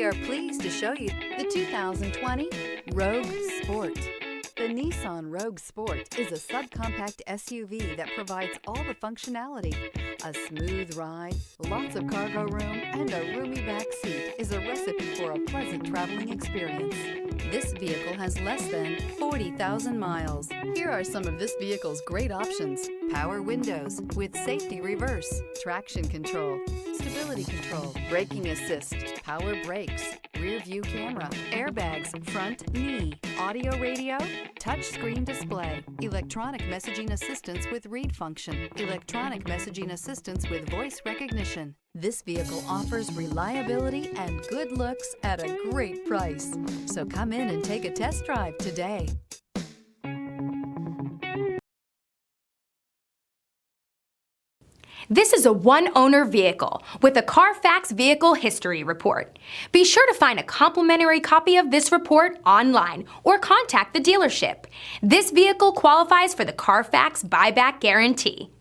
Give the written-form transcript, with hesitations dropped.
We are pleased to show you the 2020 Rogue Sport. The Nissan Rogue Sport is a subcompact SUV that provides all the functionality. A smooth ride, lots of cargo room, and a roomy back seat is a recipe for a pleasant traveling experience. This vehicle has less than 40,000 miles. Here are some of this vehicle's great options: power windows with safety reverse, traction control, stability control, braking assist, power brakes, rear view camera, airbags, front knee, audio radio, touchscreen display, electronic messaging assistance with read function, electronic messaging assistance with voice recognition. This vehicle offers reliability and good looks at a great price. So come in and take a test drive today. This is a one-owner vehicle with a Carfax Vehicle History Report. Be sure to find a complimentary copy of this report online or contact the dealership. This vehicle qualifies for the Carfax Buyback Guarantee.